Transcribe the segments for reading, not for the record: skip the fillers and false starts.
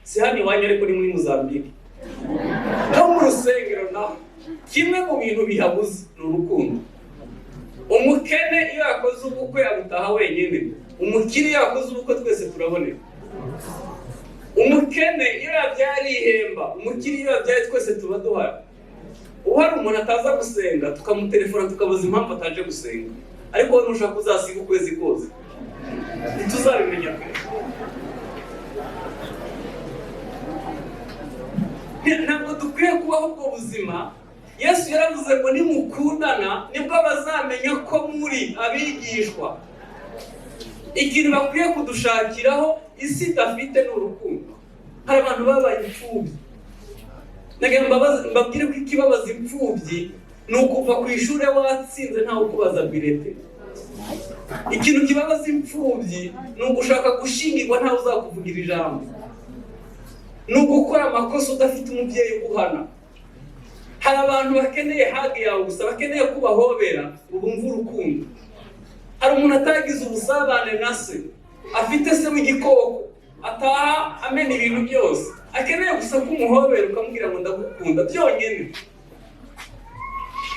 si hano iwanyu ariko ni muri Mozambique no mu rusengero naho kimwe mu bintu bihabuze ni urukundo. Umukene iyo yakoze ubukwe abutaha wenyine, umukire iyo yakoze ubukwe twese turaboneka. Umukene iyo yabyari ihemba, umukire iyo yabyaye twese tuba duhari. Uhari umuntu ataza gusenga tukamutelefona tukabaza impamvu ataje gusenga, ariko wowe ntushaka kuzasiga ukwezi kose, ntituzabimenya pe. Ntabwo dukwiye kubaho ubwo buzima. Yesu yaravuze ngo nimukundana nibwo bazamenya ko muri abigishwa. Ikintu bakwiye kudushakiraho isi idafite n'urukundo. Hari abantu babaye imfubyi. Mbabwire ko ikibabaza imfubyi ni ukuva ku ishuri watsinze ntawe ukubaza birete. Ikintu kibabaza imfubyi ni ugushaka gushingirwa ntawe uzakuvugira ijambo. Ni ugukora amakosa udafite umubyeyi uguhana. Hari abantu bakeneye hagi yawe gusa, bakeneye kubahobera ngo bumve urukundo. Hari umuntu atagize ubusabane na se, afite se w'igikoko, ataha amena ibintu byose, akeneye gusa kumuhobera ukamubwira ngo ndagukunda byonyine.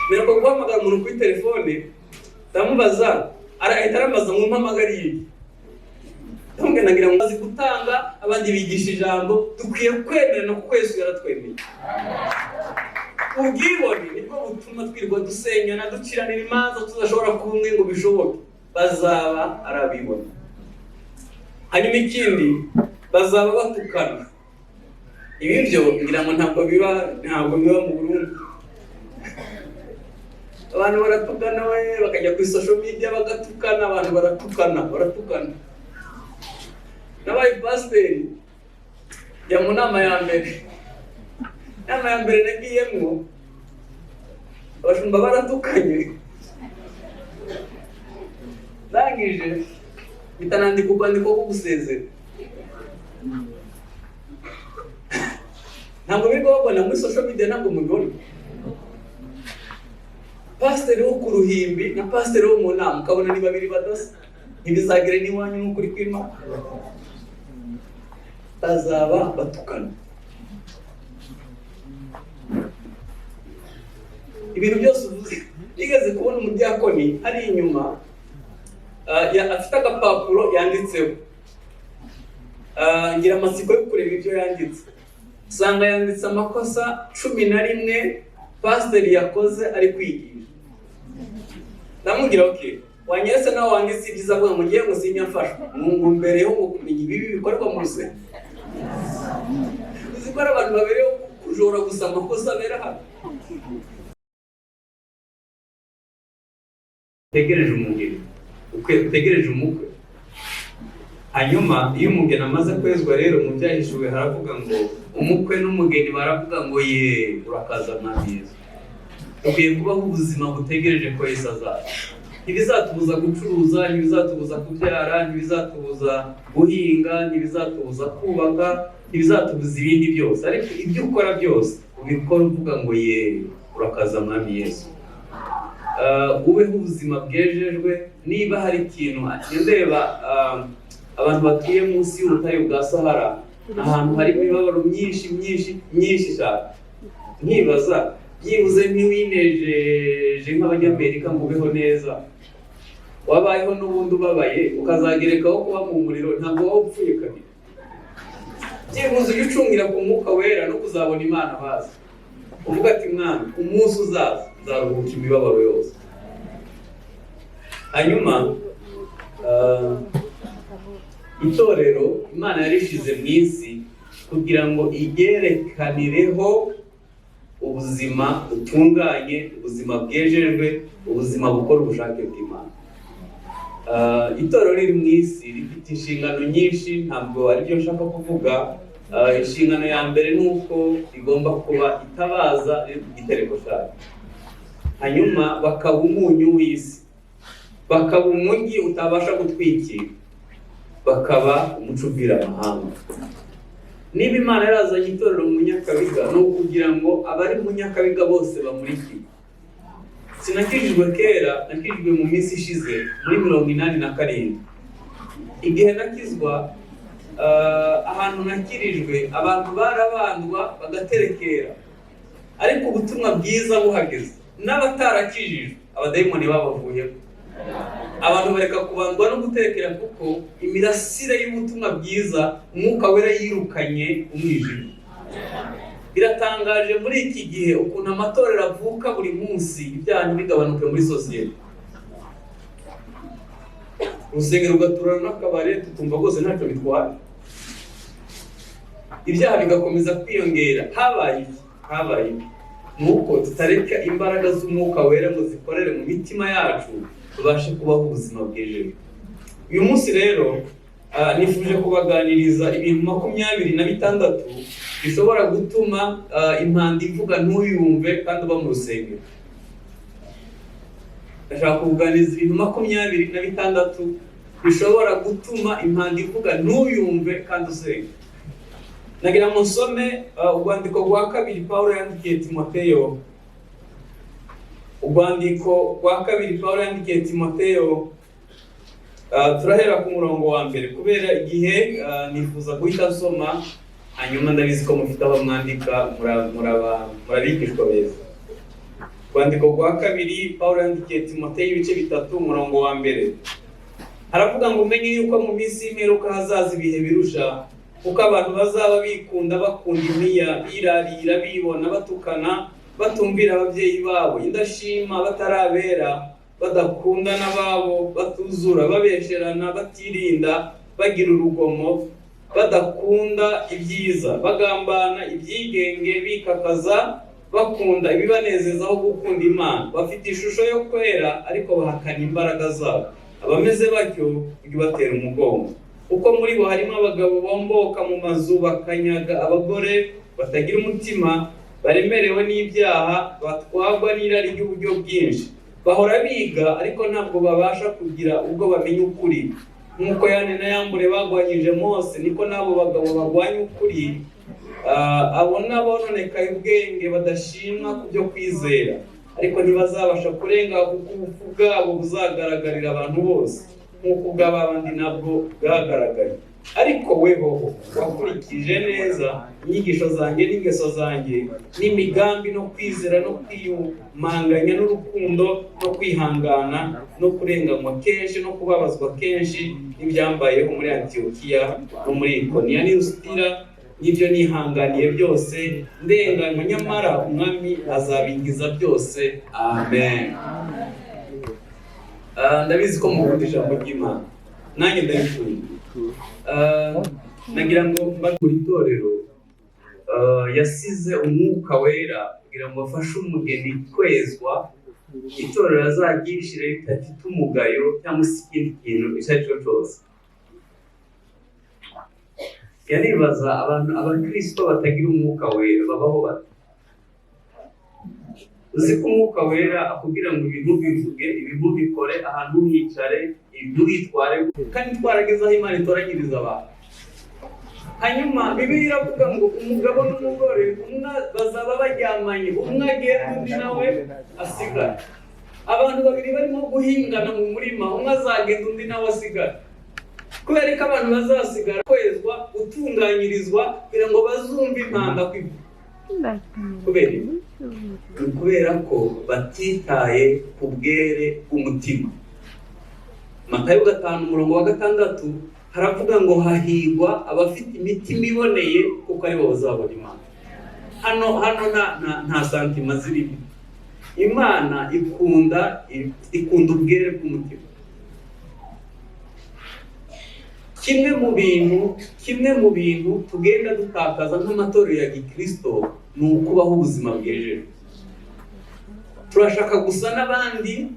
Mbere ko guhamagara umuntu kuri telefone ndamubaza, arahita arambaza ngo mpamagariye. Ndamubwira nagira ngo azi gutanga, abandi bigisha ijambo, dukwiye kwemerana kuko Yesu yaratwemeye. Ubwibone nibwo butuma twirwa dusenyana duciranira imanza tudashobora kuba umwe ngo bishoboke. Bazaba arabibona. Hanyuma ikindi bazaba batukana. Ibi byo ngira ngo ntabwo biba mu Burundi. Abantu baratukana bakajya ku social media bagatukana, abantu baratukana. Nabaye pasiteri ya mu nama ya mbere. Nama ya mbere nagiyemo abashumba baratukanye. Ndangije bitanandika urwandiko rwo gusezera. Ntabwo bigo babona muri social media, ntabwo mubibona. Pasiteri wo ku ruhimbi na pasiteri wo mu nama ukabona ni babiri badasa. Ntibizagire n'iwanyu n'ukuri kw'Imana. Bazaba batukana. Ibintu byose uvuze. Igeze kubona umudiyakoni hari inyuma afite agapapuro yanditseho. Ngira amatsiko yo kureba ibyo yanditse. Usanga yanditse amakosa 11 pasiteri yakoze ari kwigisha. Ndamubwira okay, wanyeretse nawe wanditse ibyiza avuga ngo ngiye gusinya mfasha. Mu mbere yo kumenya ibi bikorwa mu rusengero. Uzikora abantu babereho kujora gusa amakosa bera hano. Utegereje umukwe. Hanyuma iyo umugeni amaze kwezwa rero mu byahishuwe haravuga ngo umukwe n'umugeni baravuga ngo ye urakaza Mwami Yesu. Ukwiye kubaho ubuzima butegereje ko Yesu azaza. Ntibizatubuza gucuruza, ntibizatubuza kubyara, ntibizatubuza guhinga, ntibizatubuza kubaka, ntibizatubuza ibindi byose. Ariko ibyo ukora byose ubikora uvuga ngo ye urakaza Mwami Yesu. Ubeho ubuzima bwejejwe. Niba hari ikintu ndeba abantu batuye munsi y'ubutayu bwa Sahara, ahantu hari imibabaro myinshi cyane. Nkibaza byibuze ntiwinejeje nk'abanyamerika ngo ubeho neza, wabayeho n'ubundi ubabaye ukazagerekaho kuba mu muriro, ntabwo waba upfuye kabiri. Byibuze ujye ucungira ku Mwuka Wera no kuzabona Imana bazi. Uvuga ati Mwami umunsi uzaza nzaruhuka imibabaro yose. Hanyuma itorero Imana yarishize mu isi kugira ngo igerekanireho ubuzima butunganye, ubuzima bwejejwe, ubuzima bukora ubushake bw'Imana. Itorero riri mu isi rifite inshingano nyinshi, ntabwo ari byo nshaka kuvuga. Inshingano ya mbere ni uko igomba kuba itabaza igitereko cyayo. Hanyuma bakaba umunyu w'isi, bakaba umujyi utabasha gutwikira, bakaba umuco uvira amahanga. Niba Imana yarazanye itorero mu Nyakabiga, ni ukugira ngo abari mu Nyakabiga bose bamurikire. Sinakijijwe kera, nakijijwe mu minsi ishize muri 87. Igihe nakizwa ahantu nakirijwe abantu barabandwa bagaterekera, ariko ubutumwa bwiza buhageze n'abatarakijijwe abadayimoni babavuyeho, abantu bareka kubandwa no guterekera kuko imirasire y'ubutumwa bwiza umwuka wera yirukanye umwijima. Biratangaje muri iki gihe ukuntu amatorero avuka buri munsi ibyaha bigabanuke muri sosiyete. Urusengero rugaturana n'akabare tutumva rwose ntacyo bitwara, ibyaha bigakomeza kwiyongera. Habaye nuko tutareka imbaraga z'umwuka wera ngo zikorere mu mitima yacu tubashe kubaho ubuzima bwejejwe. Uyu munsi rero nifuje kubaganiriza ibintu 26 bishobora gutuma impanda ivuga ntuyumve kandi uba mu rusengero. Ndashaka kuganiriza ibintu 26 bishobora gutuma impanda ivuga ntuyumve kandi usenga. Nagira ngo nsome urwandiko rwa 2 Pawulo yandikiye Timoteyo. Urwandiko rwa 2 Pawulo yandikiye Timoteyo, turahera ku murongo wa mbere kubera igihe nifuza guhita nsoma, hanyuma ndabizi ko mufite abamwandika murabigishwa beza. Urwandiko rwa 2 Pawulo yandikiye Timoteyo ibice 3 umurongo wa mbere. Haravuga ngo umenye yuko mu minsi y'imperuka hazaza ibihe birusha, kuko abantu bazaba bikunda bakunda imiya, birarira, bibona, batukana, batumvira ababyeyi babo, indashima, batarabera, badakunda n'ababo, batuzura, babesherana, batirinda, bagira urugomo, badakunda ibyiza, bagambana ibyigenge, bikakaza, bakunda ibibanezeza aho gukunda Imana, bafite ishusho yo kwera ariko bahakana imbaraga zabo. Abameze batyo bibatera umugongo, kuko muri bo harimo abagabo bomboka mu mazu bakanyaga abagore, batagira umutima, baremerewe n'ibyaha, batwagwa n'irari ry'uburyo bwinshi. Bahora biga ariko ntabwo babasha kugira ubwo bamenya ukuri. Nk'uko Yane na Yambure bagwanyije Mose, niko n'abo bagabo bagwanya ukuri. Abo n'abononekaye ubwenge badashimwa ku byo kwizera, ariko ntibazabasha kurenga kuko ubupfu bwabo buzagaragarira abantu bose nk'uko ubw'abandi nabwo bwagaragaye. Ariko weho wakurikije neza inyigisho zanjye n'ingeso zanjye n'imigambi no kwizera no kwiyumanganya n'urukundo no kwihangana no kurenganywa kenshi no kubabazwa kenshi n'ibyambayeho muri Antiyokiya no muri Ikoniya n'i Lusitira, n'ibyo nihanganiye byose ndenganywa, nyamara umwami azabingiza byose. Amen. Ndabizi ko mukunda ijambo ry'Imana, nanjye ndabikunda. Nagira ngo muri itorero yasize umwuka wera kugira ngo afashe umugeni kwezwa, itorero azagishire ritafite umugayo cyangwa se ikindi kintu icyo ari cyo cyose. Yanibaza abakristo batagira umwuka wera babaho bate? Uzi ko umwuka wera akubwira ngo ibintu bivuge, ibintu bikore, ahantu hicare, ibintu bitware, kandi twarageze aho Imana itoranyiriza abantu. Hanyuma Bibiliya iravuga ngo umugabo n'umugore umwe bazaba baryamanye, umwe agenda undi nawe asigara. Abantu babiri barimo guhingana mu murima, umwe azagenda undi nawe asigara. Kubera ko abantu bazasigara kwezwa, gutunganyirizwa kugira ngo bazumve impanda kwivuga. Kubera ko batitaye ku bwere bw'umutima. Matayo 5:6 haravuga ngo hahigwa abafite imitima iboneye kuko ari bo bazabona Imana. Hano nta santima zirimo. Imana ikunda ubwere bw'umutima. Kimwe mu bintu tugenda dutakaza nk'amatorero ya Gikristo ni ukubaho ubuzima bwejejwe. Turashaka gusa n'abandi,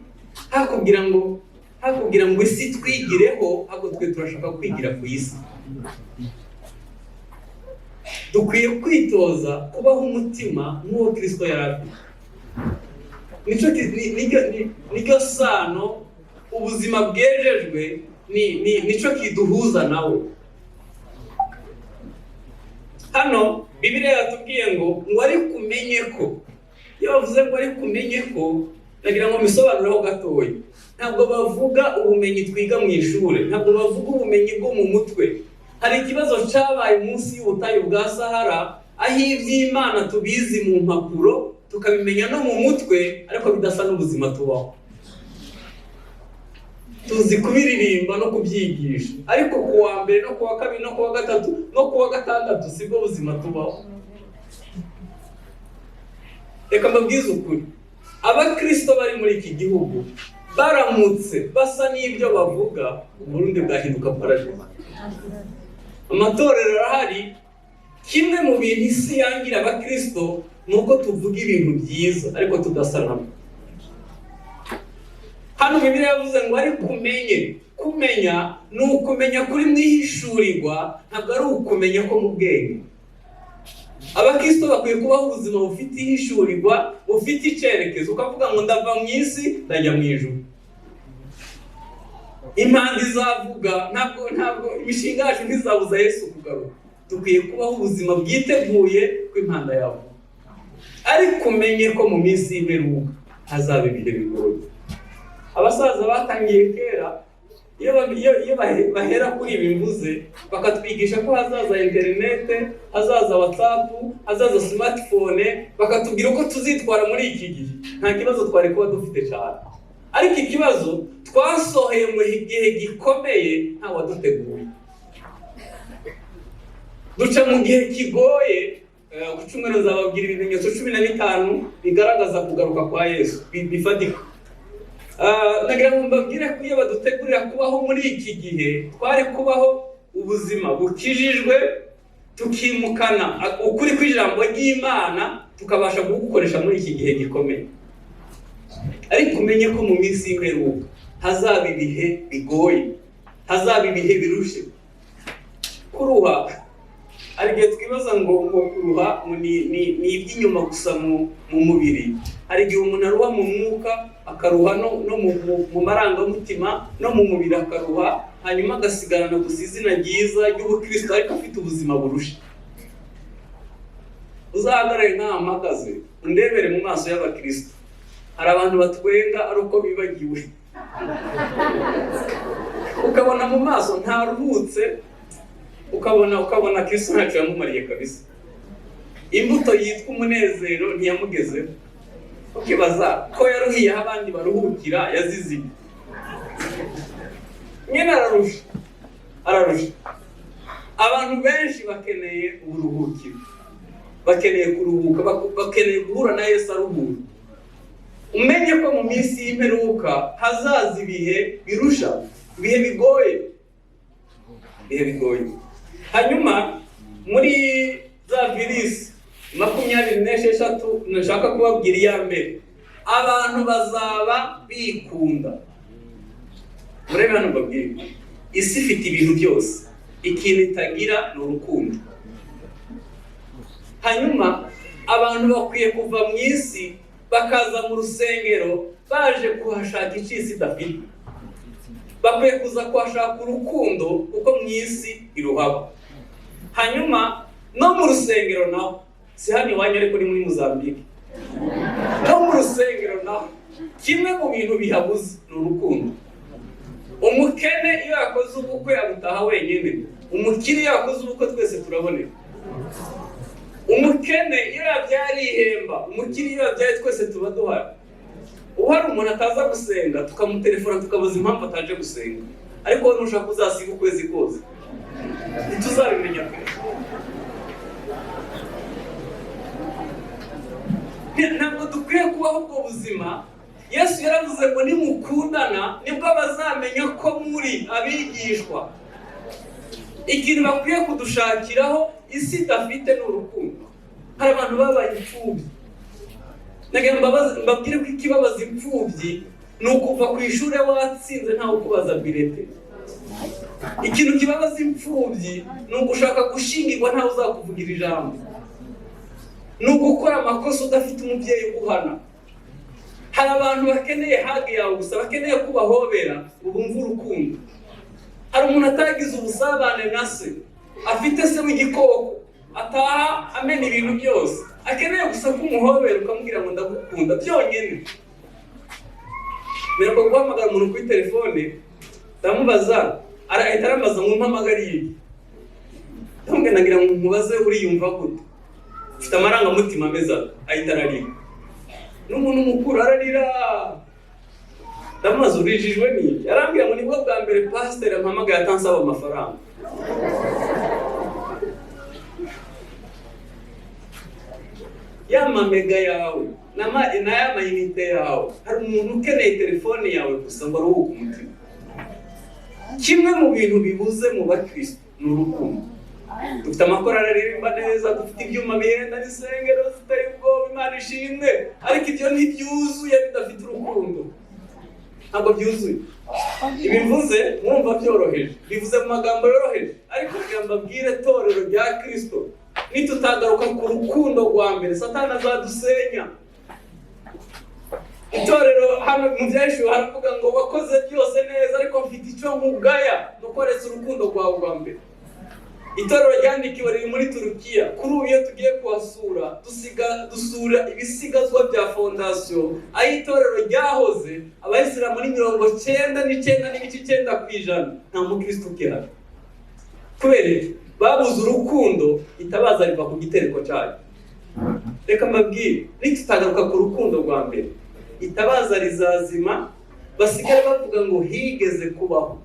hakugira ngo isi twigireho, ahubwo twe turashaka kwigira ku isi. Dukwiye kwitoza kubaho umutima nk'uwo Kristo yari afite. Nicyo sano ubuzima bwejejwe nico kiduhuza nawe. Hano Bibiliya yatubwiye ngo ari kumenye ko, iyo bavuze ngo ari kumenye ko, nagira ngo misobanureho gatoya. Ntabwo bavuga ubumenyi twiga mu ishuri, ntabwo bavuga ubumenyi bwo mu mutwe, hari ikibazo cyabaye munsi y'ubutayu bwa Sahara, aho iby'Imana tubizi mu mpapuro tukabimenya no mu mutwe, ariko bidasa n'ubuzima tubaho. Tuzi kubiririmba no kubyigisha, ariko kuwa mbere no kuwa kabiri no kuwa gatatu no kuwa gatandatu sibwo buzima tubaho. Reka mbabwize ukuri, abakristo bari muri iki gihugu baramutse basa n'ibyo bavuga, Burundi bwahinduka paradizo. Amatorero arahari. Kimwe mu bintu isi yangira abakristo nuko tuvuga ibintu byiza ariko tudasa nabo. Hano Bibiliya yavuze ngo ari kumenya ni ukumenya kuri mwihishurirwa, ntabwo ari ukumenya ko mu bwenge. Abakristo bakwiye kubaho ubuzima bufite ihishurirwa, bufite icyerekezo, ukavuga ngo ndava mu isi ndajya mu ijuru. Impanda izavuga, ntabwo imishinga yacu ntizabuza Yesu kugaruka. Dukwiye kubaho ubuzima bwiteguye ko impanda yavuga. Ariko umenye ko mu minsi y'imperuka hazaba ibihe bigoye. Abasaza batangiye kera, iyo bahera kuri ibi mvuze, bakatwigisha ko hazaza interinete, hazaza WhatsApp, hazaza smartphone, bakatubwira uko tuzitwara muri iki gihe. Nta kibazo twari kuba dufite cyane. Ariko ikibazo twasoheye mu gihe gikomeye nta waduteguye. Duca mu gihe kigoye. Ku cyumweru nzababwira ibimenyetso 15 bigaragaza kugaruka kwa Yesu bifatika. Nagira ngo mbabwire ko iyo badutegurira kubaho muri iki gihe, twari kubaho ubuzima bukijijwe, tukimukana ukuri kw'ijambo ry'Imana, tukabasha kugukoresha muri iki gihe gikomeye. Ariko umenye ko mu minsi y'imperuka hazaba ibihe bigoye, hazaba ibihe birushe. Kuruha, hari igihe twibaza ngo kuruha ni iby'inyuma gusa mu mubiri. Hari igihe umuntu aruha mu mwuka, akaruha no mu marangamutima, no mu mubiri akaruha, hanyuma agasigarana gusa izina ryiza ry'ubukristo, ariko afite ubuzima burusha. Uzahagarare nk'ahamagaze undebere mu maso y'abakristo. Hari abantu batwenga ari uko bibagiwe. Ukabona mu maso ntaruhutse, ukabona Kristo ntacyo yamumariye kabisa. Imbuto yitwa umunezero ntiyamugezeho. Ukibaza ko yaruhiye aho abandi baruhukira, yazize ibi. Nyine ararusha. Abantu benshi bakeneye uburuhukiro, bakeneye kuruhuka, bakeneye guhura na Yesu aruhura. Umenye ko mu minsi y'imperuka hazaza ibihe birusha, ibihe bigoye. Hanyuma muri za virisi 26 nashaka kubabwira iya mbere, abantu bazaba bikunda. Murebe hano mbabwire, isi ifite ibintu byose, ikintu itagira ni urukundo. Hanyuma abantu bakwiye kuva mu isi bakaza mu rusengero baje kuhashaka icisi idafite. Bakwiye kuza kuhashaka urukundo kuko mu isi iruhaba. Hanyuma no mu rusengero naho, si hano iwanyu ariko ni muri Mozambique, no mu rusengero naho kimwe mu bintu bihabuze ni urukundo. Umukene iyo yakoze ubukwe abutaha wenyine, umukire iyo yakoze ubukwe twese turaboneka. Umukene iyo yabyaye ihemba, umukire iyo yabyaye twese tuba duhari. Uhari umuntu ataza gusenga tukamutelefona tukabaza impamvu ataje gusenga, ariko wowe ntushaka kuzasiga ukwezi kose, ntituzabimenya kure. Ntabwo dukwiye kubaho ubwo buzima. Yesu yaravuze ngo nimukundana nibwo bazamenya ko muri abigishwa. Ikintu bakwiye kudushakiraho isi idafite n'urukundo. Hari abantu babaye imfubyi. Nagira mbabwire ko ikibabaza imfubyi ni ukuva ku ishuri watsinze ntawe ukubaza birete. Ikintu kibabaza imfubyi ni ugushaka gushingirwa ntawe uzakuvugira ijambo. Ni ugukora amakosa udafite umubyeyi uguhana. Hari abantu bakeneye hagi yawe gusa, bakeneye kubahobera ubumva urukundo. Hari umuntu atagize ubusabane na se, afite se w'igikoko, ataha amena ibintu byose, akeneye gusa kumuhobera ukamubwira ngo ndagukunda byonyine. Mbere ko guhamagara umuntu kuri telefone, ndamubaza arahita arambaza ngo mpamagariye. none nagira ngo nkubaze uriyumva gute? Ufite amarangamutima ameza ahita ararira, n'umuntu mukuru ararira. Ndamaze urijijwe ni yarambwira ngo nibwo bwa mbere pastor ampamagaye atansaba amafaranga. Yama mega yawe na yama inite yawe, hari umuntu ukeneye telefone yawe gusa ngo aruhuke umutima. Kimwe mu bintu bibuze mu bakristo ni urukundo. Dufite amakorali aririmba neza, dufite ibyuma bihenda n'isengero zitari ubwoba, Imana ishimwe, ariko ibyo ntibyuzuye bidafite urukundo. Ntabwo byuzuye. Ibi mvuze mwumva byoroheje, bivuze mu magambo yoroheje, ariko mbabwire torero rya Kristo, nitutagaruka ku rukundo rwa mbere Satani azadusenya. Itorero hano mu byahishwe haravuga ngo wakoze byose neza, ariko mfite icyo nkugaya, nukoretse urukundo rwawe rwa mbere. Itorero ryandikiwe riri muri Turukiya. Kuri ubu iyo tugiye kuhasura dusura ibisigazwa bya fondasiyo aho itorero ryahoze. Abayisilamu ni 99.9% nta mukristo ukihari, kubera babuze urukundo. Itabaza riva ku gitereko cyayo. Reka mbabwire, nitutagaruka ku rukundo rwa mbere itabaza rizazima, basigare bavuga ngo higeze kubaho.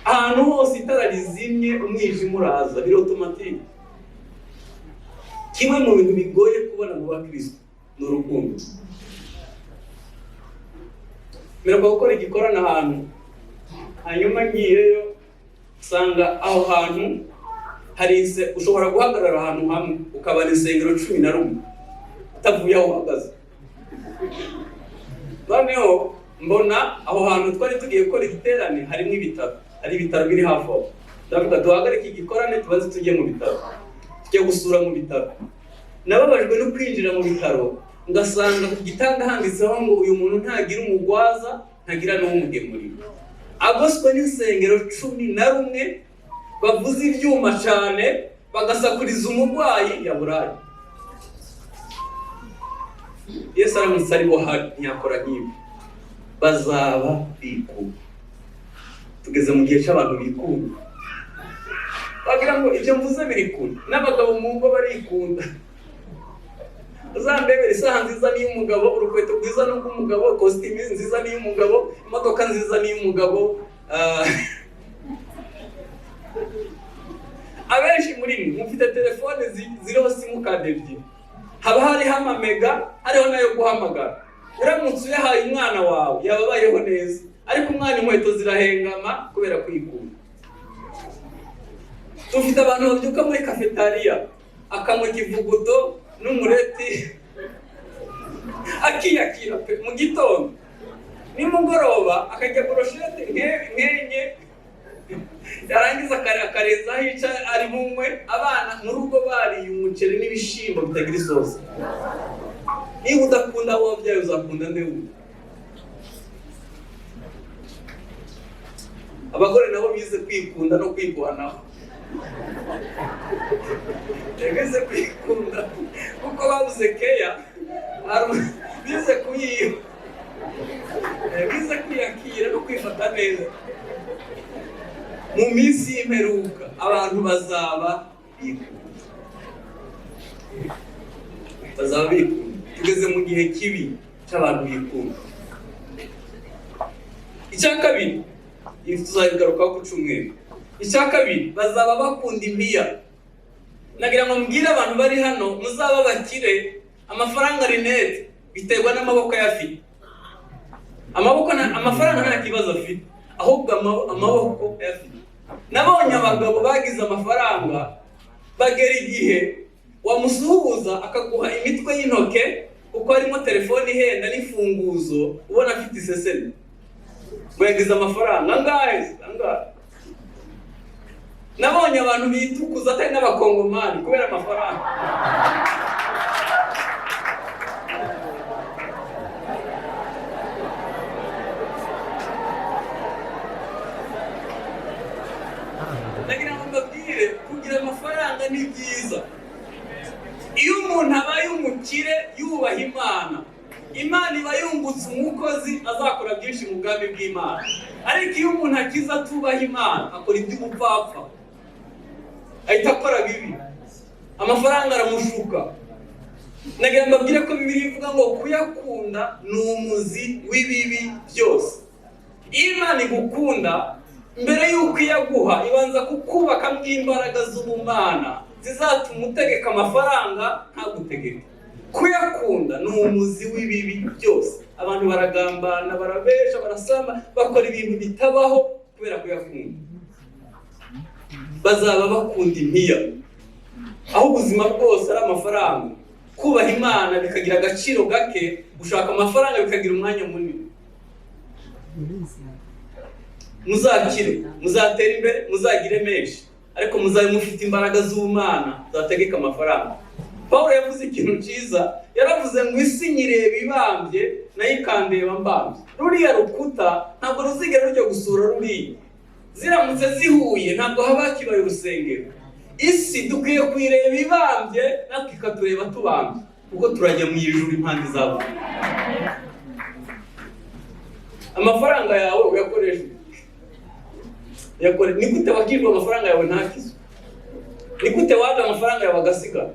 Ahantu hose itara rizimye umwijima uraza, biri automatique. Kimwe mu bintu bigoye kubona mu bakristo ni urukundo. Mperwa gukora igikorana ahantu, hanyuma ngiyeyo usanga aho hantu ushobora guhagarara ahantu hamwe ukabara insengero 11 utavuye aho uhagaze. Noneho mbona aho hantu twari tugiye gukora igiterane harimo ibitaro, hari ibitaro biri hafi aho. Ndavuga duhagarike igikorane tubaze tujye mu bitaro, tujye gusura mu bitaro. Nababajwe no kwinjira mu bitaro ngasanga ku gitanda handitseho ngo uyu muntu ntagira umugwaza, ntagira n'umugemurira. Agoswe n'insengero 11 bavuze ibyuma cyane, bagasakuriza umurwayi yaburaye. Yesu aramutse ari bo hari ntiyakora nk'ibi. Bazaba bikunda. Tugeze mu gihe cy'abantu bikunda. Bagira ngo ibyo mvuze birikunda. N'abagabo mu ngo barikunda. Uzambebera isaha nziza ni y'umugabo, urukweto rwiza no rw'umugabo, costume nziza ni y'umugabo, imodoka nziza ni y'umugabo. Abenshi muri mwe mufite telefone ziriho simukadi ebyiri. Haba hariho amamega, hariho nayo guhamagara. Uramutse uyahaye umwana wawe yababayeho neza, ariko umwana inkweto zirahengama kubera kwikunda. Dufite abantu babyuka muri cafetaria akanywa ikivuguto n'umureti akiyakira mu gitondo, nimugoroba akajya brochette nkenye, yarangiza akarenza hica ari mumwe. Abana mu rugo bariye umuceri n'ibishimbo bitagira isosi. Niba udakunda abo wabyaye uzakunda nde wundi? Abagore nabo bize kwikunda no kwirwanaho. Bize kwikunda kuko babuze keya, bize kuyiba, bize kwiyakira no kwifata neza. Mu minsi y'imperuka abantu bazaba bikunda. Tugeze mu gihe kibi cy'abantu bikunda. Icya kabiri tuzabigarukaho ku cyumweru. Icya kabiri bazaba bakunda impiya. Nagira ngo mbwire abantu bari hano muzaba bakire. Amafaranga rinete biterwa n'amaboko yafite. Amafaranga nta kibazo afite, ahubwo amaboko yafite. Nabonye abagabo bagize amafaranga bagera igihe wamusuhuza akaguha imitwe y'intoke kuko harimo telefone ihenda n'ifunguzo, ubona afite iseseme. Bagize amafaranga angahe. Nabonye abantu bitukuza atari n'abakongomani kubera amafaranga. Nagira ngo mbabwire kugira amafaranga ni byiza. Iyo umuntu abaye umukire yubaha Imana, Imana iba yungutse umukozi azakora byinshi mu bwami bw'Imana. Ariko iyo umuntu akiza atubaha Imana akora iby'umupfapfa. ahita akora bibi, amafaranga aramushuka. Nagira mbabwire ko Bibiliya ivuga ngo kuyakunda ni umuzi w'ibibi byose. Imana igukunda, mbere y'uko iyaguha ibanza kukubakamo imbaraga z'ubumana zizatuma utegeka amafaranga ntagutegeke. Kuyakunda ni umuzi w'ibibi byose. Abantu baragambana, barabesha, barasamba, bakora ibintu bitabaho kubera kuyakunda. Bazaba bakunda impiya, aho ubuzima bwose ari amafaranga. Kubaha Imana bikagira agaciro gake, gushaka amafaranga bikagira umwanya munini. Muzakire, muzatera imbere, muzagire menshi, ariko muzabe mufite imbaraga z'ubumana zategeka amafaranga. Paulo yavuze ikintu cyiza, yaravuze ngo isi nyireba ibambye nayo ikandeba mbambye. Ruriya rukuta ntabwo ruzigera rujya gusura ruriya. Ziramutse zihuye ntabwo haba hakibaye urusengero. Isi dukwiye kuyireba ibambye natwe ikatureba tubambye, kuko turajya mu ijuru impande zabo. Amafaranga yawe uyakoresha ni gute wakirwa amafaranga yawe ntakizwe? Ni gute waje amafaranga yawe agasigara?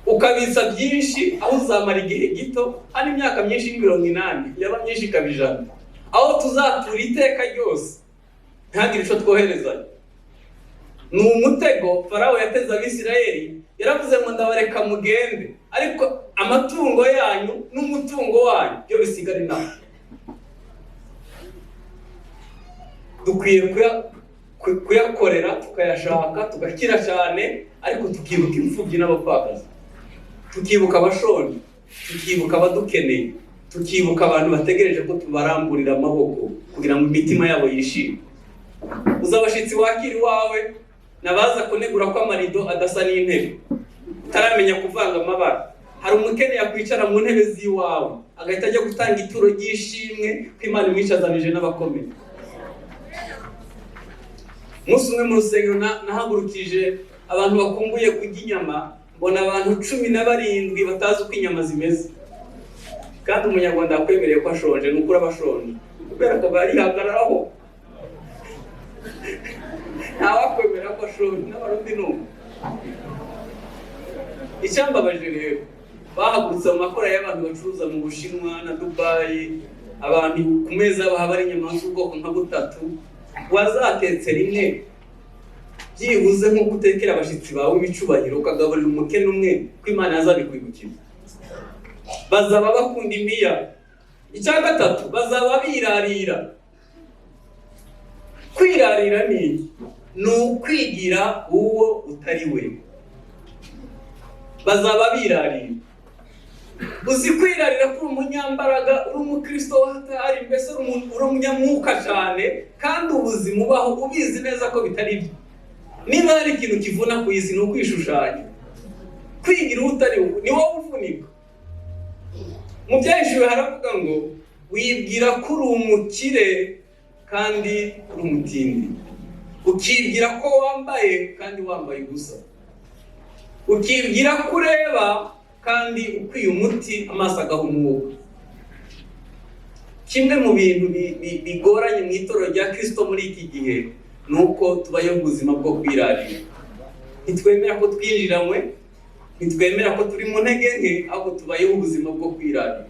Ukabitsa byinshi aho uzamara igihe gito, hari imyaka myinshi n'80, yaba myinshi ikabijana, aho tuzatura iteka ryose ntihagire icyo twoherezanya. Ni umutego Farawo yateze Abisirayeli, yaravuze ngo ndabareka mugende, ariko amatungo yanyu n'umutungo wanyu byo bisigara inaha. Dukwiye kuyakorera, tukayashaka, tugakira cyane, ariko tukibuka imfubyi n'abapfakazi, tukibuka abashonje, tukibuka abadukeneye, tukibuka abantu bategereje ko tubaramburira amaboko kugira ngo imitima yabo yishime. Uzabashitsi wakira iwawe, nabaza kunegura ko amarido adasa n'intebe, utaramenya kuvanga amabara. Hari umukene yakwicara mu ntebe z'iwawe agahita ajya gutanga ituro ry'ishimwe ko Imana imwicazanije n'abakomeye. Umunsi umwe mu rusengero nahagurukije abantu bakumbuye kurya inyama, mbona abantu 17 batazi uko inyama zimeze. Kandi umunyarwanda yakwemereye ko ashonje, nuko urabashonje kubera ko barihagararaho. Ntawakwemera ko ashonje, n'abarundi n'umwe. Icyambabaje rero, bahagurutse mu makora y'abantu bacuruza mu Bushinwa na Dubai, abantu ku meza haba hari inyama z'ubwoko nka butatu. Wazatetse rimwe byibuze nk'uko utekera abashitsi bawe ibicubahiro, ukagaburira umukene umwe, ko Imana yazabikwibukira. Bazaba bakunda impiya. Icya gatatu, bazaba birarira. Kwirarira ni ukwigira uwo utari we. Bazaba birarira. Uzi kwirarira ko umunyambaraga, uri umukristo hatari, mbese uri umunyamwuka cyane, kandi ubuzima ubaho ubizi neza ko bitari byo. Niba hari ikintu kivuna ku isi ni ukwishushanya. Kwigira uwo utari we ni wowe uvunika. Mu Byahishuwe haravuga ngo wibwira ko uri umukire kandi uri umutindi, ukibwira ko wambaye kandi wambaye ubusa, ukibwira ko ureba kandi ukwiye umuti amaso agahumuka. Kimwe mu bintu bigoranye mu itorero rya Kristo muri iki gihe ni uko tubayeho ubuzima bwo kwirarira. Ntitwemera ko twinjiranywe, ntitwemera ko turi mu ntege nke, ahubwo tubayeho ubuzima bwo kwirarira.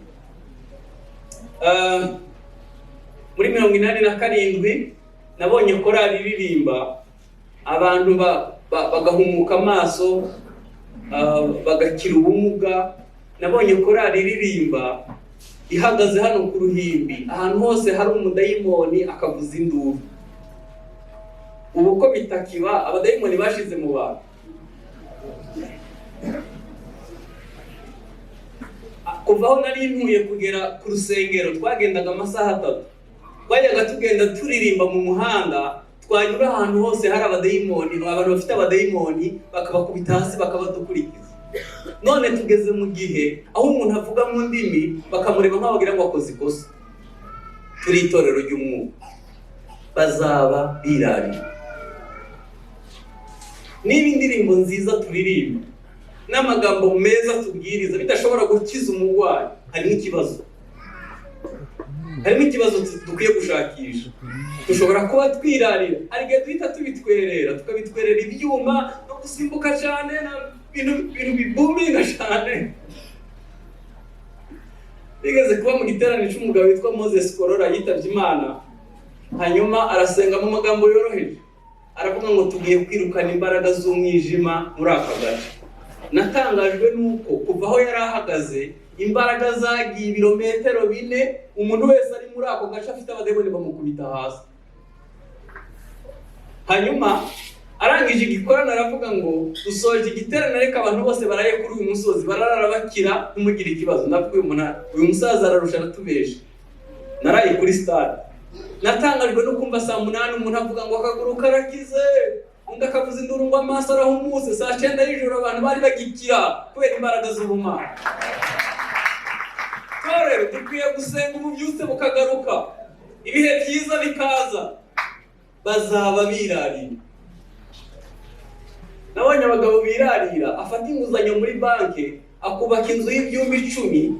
Muri 87 nabonye korali iririmba, abantu bagahumuka amaso, bagakira ubumuga. Nabonye korali iririmba ihagaze hano ku ruhimbi, ahantu hose hari umudayimoni akavuza induru. Ubu ko bitakiba, abadayimoni bashize mu bantu. Kuva aho nari ntuye kugera ku rusengero twagendaga amasaha 3. Twajyaga tugenda turirimba mu muhanda, twanyura ahantu hose hari abadayimoni, abantu bafite abadayimoni bakabakubita hasi bakabadukurikiza. None tugeze mu gihe aho umuntu avuga mu ndimi bakamureba nk'abagira ngo akoze ikosa. Turi itorero ry'umwuka. Bazaba birarira. Niba indirimbo nziza turirimba n'amagambo meza tubwiriza bidashobora gukiza umurwayi, hari n'ikibazo. harimo ikibazo dukwiye gushakisha. Dushobora kuba twirarira, hari igihe duhita tubitwerera, tukabitwerera ibyuma no gusimbuka cyane na bintu bibuminga cyane. Bigeze kuba mu giterane cy'umugabo witwa Moses Korora yitabye Imana, hanyuma arasenga mu magambo yoroheje, aravuga ngo tugiye kwirukana imbaraga z'umwijima muri aka gace. Natangajwe nuko kuva aho yari ahagaze imbaraga zagiye ibirometero 4, umuntu wese ari muri ako gace afite abademoni bamukubita hasi. Hanyuma arangije igikorana aravuga ngo dusoje igiterane, reka abantu bose baraye kuri uyu musozi bararara bakira ntumugira ikibazo. Ndavuga uyu musaza ararusha aratubesha. Naraye kuri stade, natangajwe no kumva saa 8 umuntu avuga ngo akaguru karakize, undi akavuza induru ngo amaso arahumutse. Saa 9 y'ijoro abantu bari bagikira kubera imbaraga z'ubumana. Rero dukwiye gusenga ububyutse bukagaruka, ibihe byiza bikaza. Bazaba birarira. Nabonye abagabo birarira, afata inguzanyo muri banki akubaka inzu y'ibyumba 10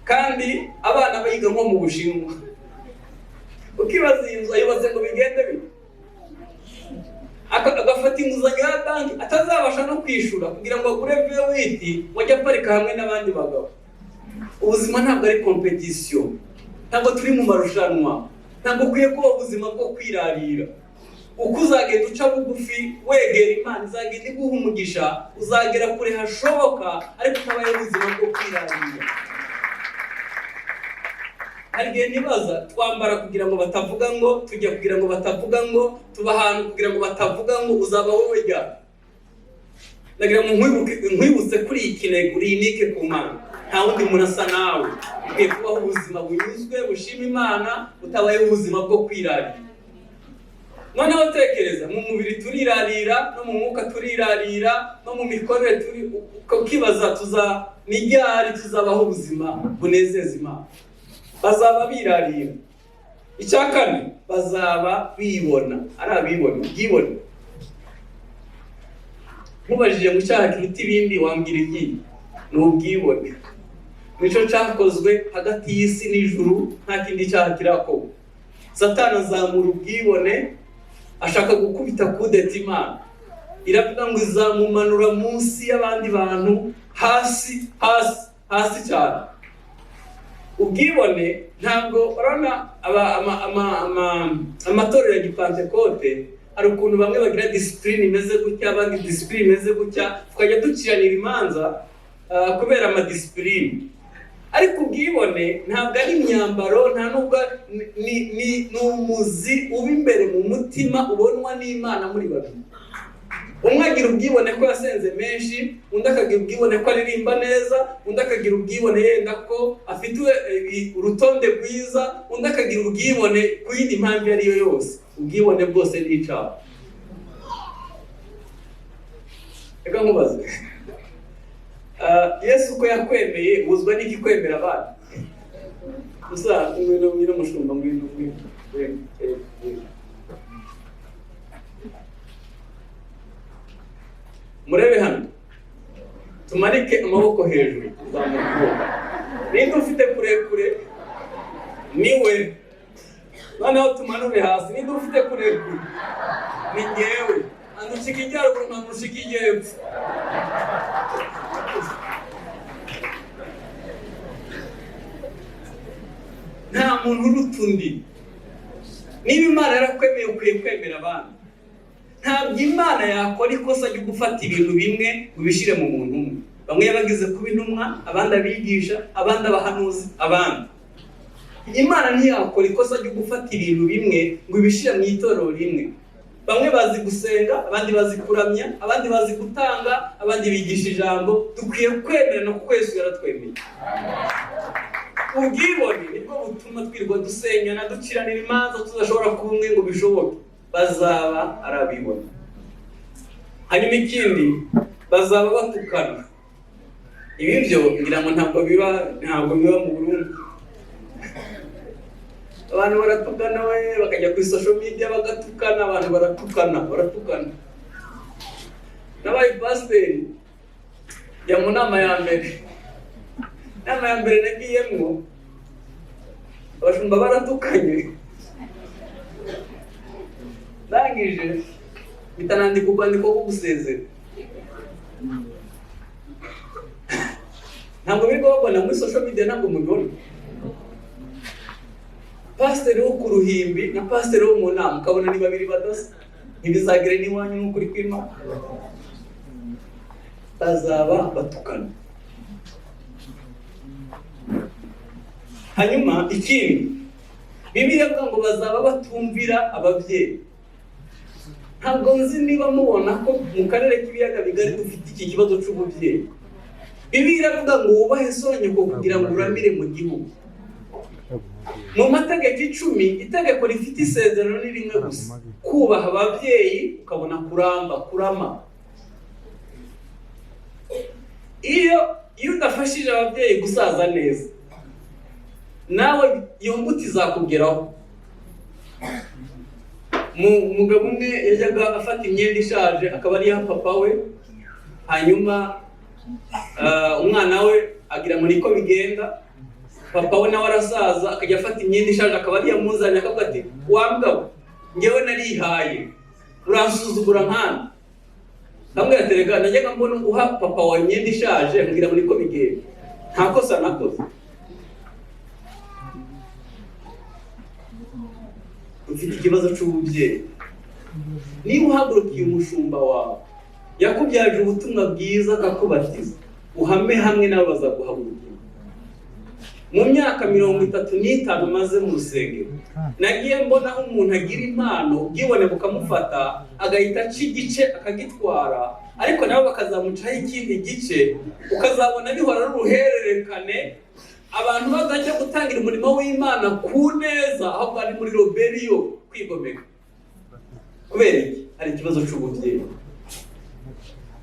kandi abana bayiga nko mu Bushinwa. Ukibaza inzu ayubatse ngo bigende bite? Agafata inguzanyo ya banki atazabasha no kwishura kugira ngo agure vewiti wajya parika hamwe n'abandi bagabo. Ubuzima ntabwo ari competition, ntabwo turi mu marushanwa, ntabwo ukwiye kuba ubuzima bwo kwirarira. Uko uzagenda uca bugufi wegera Imana izagenda iguha umugisha, uzagera kure hashoboka, ariko utabaye ubuzima bwo kwirarira. Hari igihe nibaza twambara kugira ngo batavuga ngo, tujya kugira ngo batavuga ngo, tuba ahantu kugira ngo batavuga ngo uzaba wowe jya. Nagira ngo nkwibutse kuri iki ntego unike ku Mana. Nta wundi muntu asa nawe. Ukwiye kubaho ubuzima bunyuzwe bushima Imana, utabaye ubuzima bwo kwirarira. Noneho tekereza, mu mubiri turirarira, no mu mwuka turirarira, no mu mikorere ukibaza nijyari tuzabaho ubuzima bunezeza Imana. Bazaba birarira. Icya kane, bazaba bibona. Ari abibona, byibona. Mubajije mu cyaha kiruta ibindi wambwira iki? Ni ubwibone. Nico cyakozwe hagati y'isi n'ijuru, nta kindi cyaha kirakorwa. Satani azamura ubwibone, ashaka gukubita kudeta Imana. Iravuga ngo izamumanura munsi y'abandi bantu, hasi cyane. Ubwibone ntabwo urana amatorero ya Gipantekote, hari ukuntu bamwe bagira discipline imeze gutya, abandi discipline imeze gutya, tukajya duciranira imanza kubera amadiscipline. Ariko ubwibone ntabwo ari imyambaro, nta nubwo ni umuzi uba imbere mu mutima ubonwa n'Imana muri babiri. Umwe agira ubwibone ko yasenze menshi, undi akagira ubwibone ko aririmba neza, undi akagira ubwibone yenda ko afite urutonde rwiza, undi akagira ubwibone ku yindi mpamvu iyo ariyo yose. Ubwibone bwose ni icyaha. Reka nkubaze, Yesu ko yakwemeye uzwa n'iki kwemera abana? Gusa ngwino mushumba ngwino. Murebe hano, tumarike amaboko hejuru, tuzamuka. Ninde ufite kurekure? Niwe. Noneho tumanure hasi. Ninde ufite kurekure? Ni njyewe. Andushika ijyaruguru nkamushika ijyepfo. Nta muntu uruta undi. Niba Imana yarakwemeye ukwiye kwemera abandi. Ntabwo Imana yakora ikosa ryo gufata ibintu bimwe ubishire mu muntu umwe. Bamwe yabagize kuba intumwa, abandi abigisha, abandi abahanuzi, abandi. Imana ntiyakora ikosa ryo gufata ibintu bimwe ngo ibishire mu itorero rimwe. Bamwe bazi gusenga, abandi bazi kuramya, abandi bazi gutanga, abandi bigisha ijambo. Dukwiye kwemera no kuko Yesu yaratwemeye. Ubwibone nibwo butuma twirwa dusenyana, duciranira imanza tudashobora kuba umwe ngo bishoboke. Bazaba arabibona. Hanyuma ikindi, bazaba batukana. Ibi byo ngira ngo ntabwo biba mu Burundi. Abantu baratukana bakajya ku social media bagatukana, abantu baratukana. Nabaye pastor ya mu nama ya mbere. Nama ya mbere nagiyemo abashumba baratukanye. Ndangije bitanandika urwandiko rwo gusezera. Ntabwo biri kubabona muri social media, ntabwo mubibona. Pasiteri wo ku ruhimbi na pasiteri wo mu nama ukabona ni babiri badasa, ntibizagire n'iwanyu n'ukuri kw'Imana, bazaba batukana. Hanyuma ikindi, Bibiliya ivuga ngo bazaba batumvira ababyeyi. Ntabwo nzi niba mubona ko mu karere k'ibiyaga bigari dufite iki kibazo cy'ububyeyi. Bibiliya ivuga ngo wubahe so na nyoko kugira ngo uramire mu gihugu. Mu mategeko 10, itegeko rifite isezerano ni rimwe gusa: kubaha ababyeyi ukabona kurama. Iyo udafashije ababyeyi gusaza neza, nawe iyo mbuto izakugeraho. Umugabo umwe yajyaga afata imyenda ishaje akaba ari ya papa we, hanyuma umwana we agira muri ko bigenda, papa we nawe arasaza akajya afata imyenda ishaje akaba ari yamuzanye, akavuga ati wambwa ngewe narihaye uransuzugura nkana. Kamwe yaterega najyaga mbona uha papa wa imyenda ishaje ambwira muri ko bigenda, nta kosa nakoze. Ufite ikibazo cy'ububyeyi, niba uhagurukiye umushumba wawe yakubyaje ubutumwa bwiza akakubatiza, uhame hamwe nawe bazaguhagurukira. Mu myaka 35 maze mu rusengero, nagiye mbona aho umuntu agira impano ubwibone bukamufata agahita aca igice akagitwara, ariko nabo bakazamucaho ikindi gice, ukazabona bihora ari uruhererekane, abantu bazajya gutangira umurimo w'Imana ku neza aho bari muri roberiyo kwigomeka. Kubera iki? Hari ikibazo cy'ububyeyi.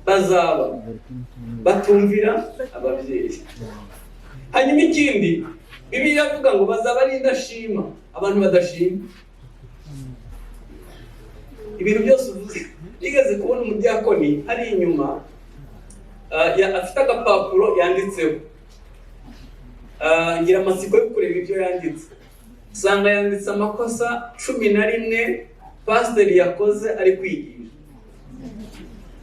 Bazaba batumvira ababyeyi. Hanyuma ikindi, Bibiliya ivuga ngo bazaba ari indashima, abantu badashima. Ibintu byose uvuze, nigeze kubona umudiyakoni hari inyuma afite agapapuro yanditseho. Ngira amatsiko yo kureba ibyo yanditse, usanga yanditse amakosa 11 pasiteri yakoze ari kwigisha.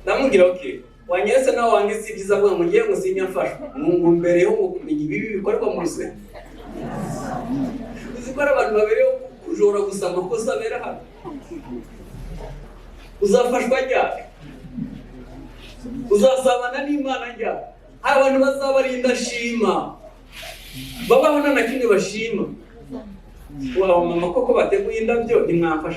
Ndamubwira okay, wanyeretse nawe wanditse ibyiza avuga ngo ngiye ngo sinyafashwa ngo mbereho ngo ibi bikorwa mu rusengero. Uzikora abantu babereho kujora gusa amakosa abera hano, uzafashwa ryari? Uzasabana n'Imana ryari? Hari abantu bazaba ari indashima, babaho nta na kimwe bashima. Wa mama koko bateguye indabyo, nimwamfasha